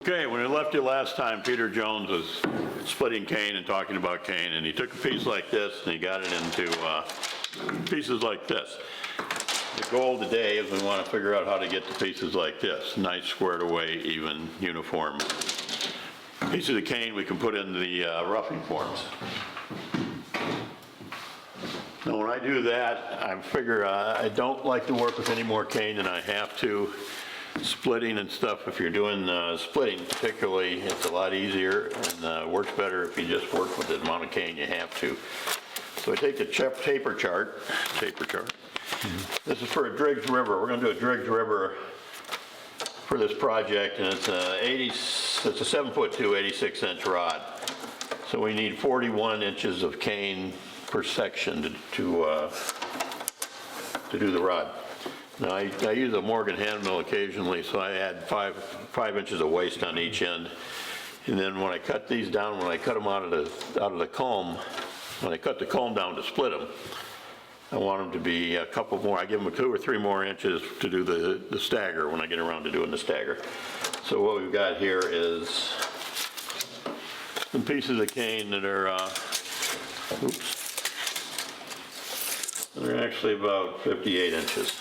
Okay, when I left you last time, Peter Jones was splitting cane and talking about cane, and he took a piece like this and he got it into pieces like this. The goal today is we want to figure out how to get to pieces like this, nice squared away, even, uniform. Pieces of cane we can put in the roughing forms. Now when I do that, I figure I don't like to work with any more cane than I have to. Splitting and stuff, if you're doing splitting particularly, it's a lot easier and works better if you just work with the amount of cane you have to. So I take the taper chart. This is for a Driggs River. We're going to do a Driggs River for this project, and it's a 7'2", 86-inch rod. So we need 41 inches of cane per section to do the rod. Now I use a Morgan hand mill occasionally, so I add five inches of waste on each end. And then when I cut these down, when I cut them out of the comb, when I cut the comb down to split them, I want them to be a couple more. I give them 2 or 3 more inches to do the stagger when I get around to doing the stagger. So what we've got here is some pieces of cane that are, they're actually about 58 inches.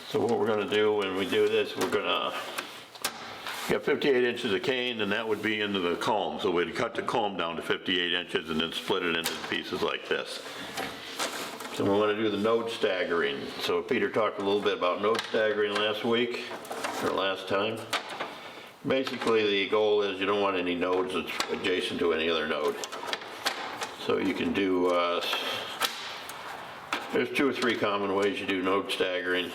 So what we're going to do when we do this, we're going to get 58 inches of cane, and that would be into the comb. So we'd cut the comb down to 58 inches and then split it into pieces like this. So we want to do the node staggering. So Peter talked a little bit about node staggering last week, or last time. Basically the goal is you don't want any nodes that's adjacent to any other node. So you can do, there's 2 or 3 common ways you do node staggering.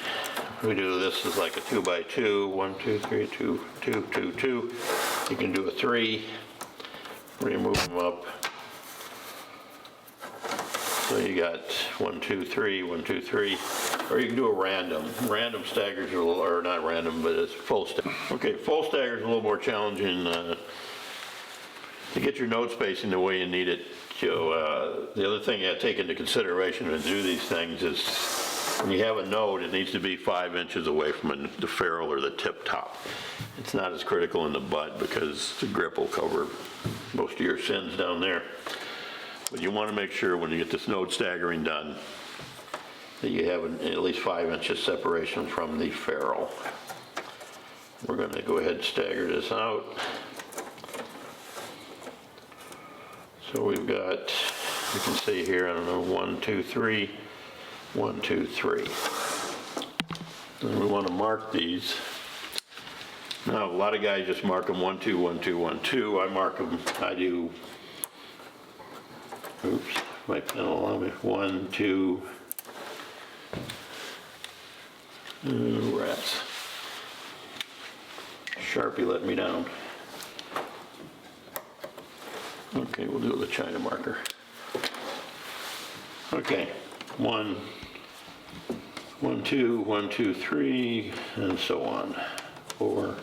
We do this as like a 2x2, 1, 2, 3, 2, 2, 2, 2. You can do a 3, where you move them up. So you got 1, 2, 3, 1, 2, 3. Or you can do a random. Random staggers are a little, or not random, but it's full stagger. Okay, full stagger is a little more challenging to get your node spacing the way you need it. So the other thing you have to take into consideration to do these things is when you have a node, it needs to be 5 inches away from the ferrule or the tip top. It's not as critical in the butt because the grip will cover most of your sins down there. But you want to make sure when you get this node staggering done that you have at least 5 inches separation from the ferrule. We're going to go ahead and stagger this out. So we've got, you can see here, I don't know, 1, 2, 3, 1, 2, 3. And we want to mark these. Now, a lot of guys just mark them 1, 2, 1, 2, 1, 2. I mark them, I do, oops, my pen will allow me, 1, 2, rats. Sharpie let me down. Okay, we'll do it with a China marker. Okay, 1, 1, 2, 1, 2, 3, and so on. 4.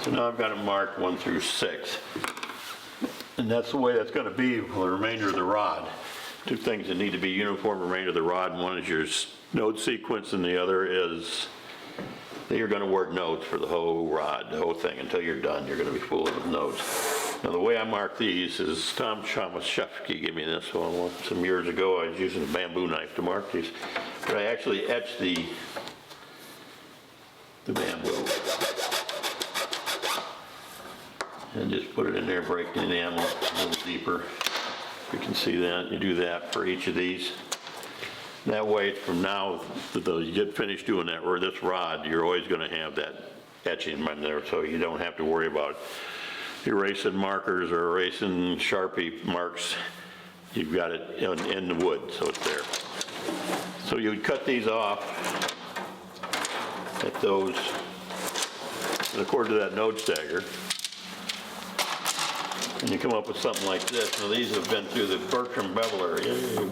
So now I've got them marked 1 through 6. And that's the way that's going to be for the remainder of the rod. 2 things that need to be uniform remainder of the rod. One is your node sequence, and the other is that you're going to work nodes for the whole rod, the whole thing. Until you're done, you're going to be fooling with nodes. Now the way I mark these is Tom Chamashevsky gave me this one some years ago. I was using a bamboo knife to mark these. But I actually etched the bamboo. And just put it in there, break the enamel a little deeper. You can see that. You do that for each of these. That way, from now until you get finished doing that, or this rod, you're always going to have that etching in there, so you don't have to worry about erasing markers or erasing Sharpie marks. You've got it in the wood, so it's there. So you would cut these off at those, and according to that node stagger, and you come up with something like this. Now these have been through the Bertram Beveler.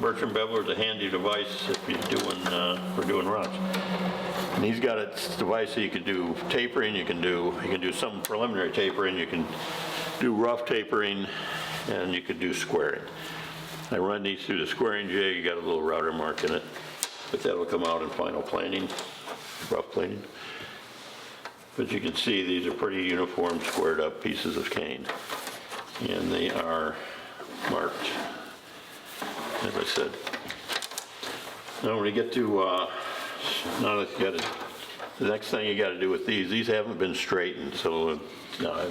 Bertram Beveler is a handy device if you're doing, for doing rods. And he's got a device that you can do tapering, you can do some preliminary tapering, you can do rough tapering, and you can do squaring. I run these through the squaring jig. You got a little router mark in it. but that'll come out in final planing, rough planing. But you can see these are pretty uniform, squared up pieces of cane, and they are marked, as I said. Now when you get to, now that you got it, the next thing you got to do with these haven't been straightened, so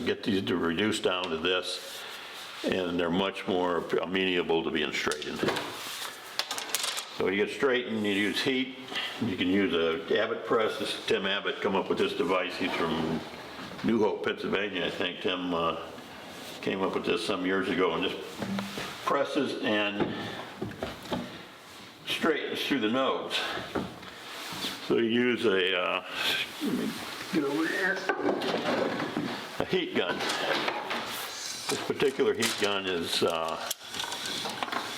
get these to reduce down to this, and they're much more amenable to being straightened. So when you get straightened, you use heat. You can use a Abbott press. This is Tim Abbott come up with this device. He's from New Hope, Pennsylvania. I think Tim came up with this some years ago, and just presses and straightens through the nodes. So you use a, let me get over here, a heat gun. This particular heat gun is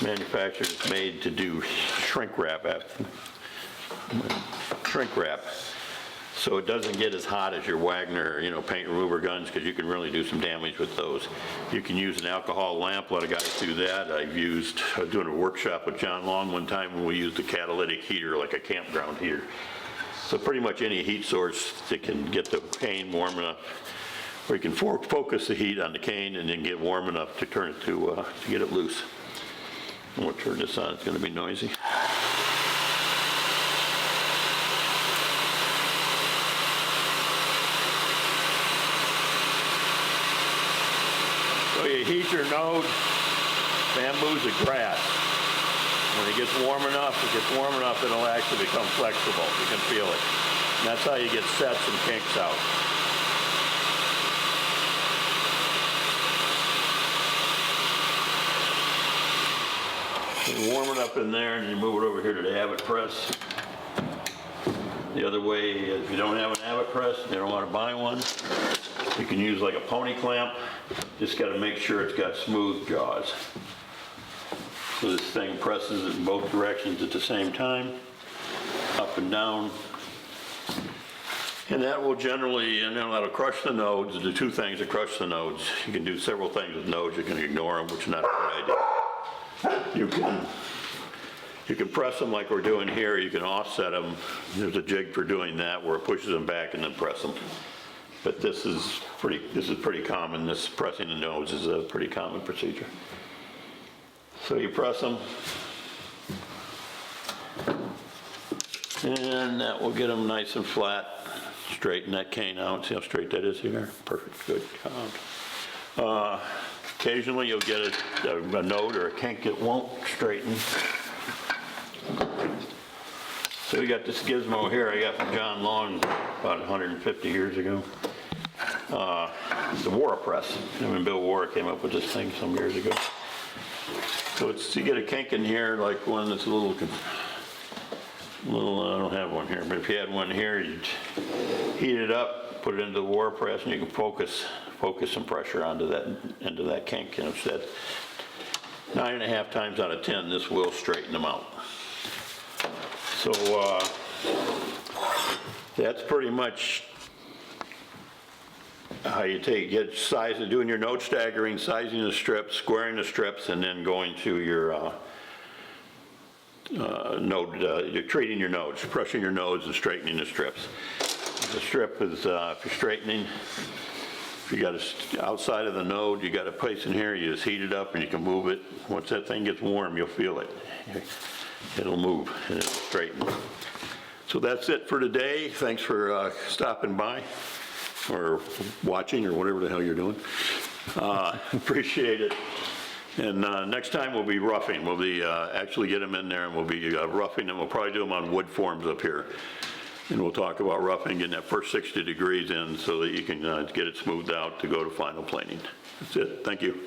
manufactured, it's made to do shrink wrap. So it doesn't get as hot as your Wagner, paint remover guns, because you can really do some damage with those. You can use an alcohol lamp. A lot of guys do that. I was doing a workshop with John Long one time when we used a catalytic heater, like a campground heater. So pretty much any heat source that can get the cane warm enough, or you can focus the heat on the cane and then get warm enough to turn it to get it loose. I'm going to turn this on, it's going to be noisy. So you heat your node, bamboo's a grass. When it gets warm enough, it'll actually become flexible. You can feel it. And that's how you get sets and kinks out. You warm it up in there and you move it over here to the Abbott press. The other way, if you don't have an Abbott press, you don't want to buy one, you can use like a pony clamp. Just got to make sure it's got smooth jaws. So this thing presses it in both directions at the same time, up and down. And that will generally, that'll crush the nodes. The two things that crush the nodes. You can do several things with nodes. You can ignore them, which is not a good idea. You can press them like we're doing here. You can offset them. There's a jig for doing that where it pushes them back and then press them. But this is pretty common. This pressing the nodes is a pretty common procedure. So you press them, and that will get them nice and flat. Straighten that cane out. See how straight that is here? Perfect. Good. Occasionally you'll get a node or a kink that won't straighten. So we got this gizmo here I got from John Long about 150 years ago. The Wara press. When Bill Wara came up with this thing some years ago. So you get a kink in here, like one that's a little, I don't have one here, but if you had one here, you'd heat it up, put it into the Wara press, and you can focus some pressure onto that kink. And it's that 9.5 times out of 10, this will straighten them out. So that's pretty much how you get size of doing your node staggering, sizing the strips, squaring the strips, and then going to your node, you're treating your nodes, crushing your nodes and straightening the strips. The strip is, if you're straightening, if you got it outside of the node, you got a place in here, you just heat it up and you can move it. Once that thing gets warm, you'll feel it. It'll move and it'll straighten. So that's it for today. Thanks for stopping by or watching or whatever the hell you're doing. Appreciate it. And next time we'll be roughing. We'll be actually get them in there and we'll be roughing them. We'll probably do them on wood forms up here. And we'll talk about roughing, getting that first 60 degrees in so that you can get it smoothed out to go to final planing. That's it. Thank you.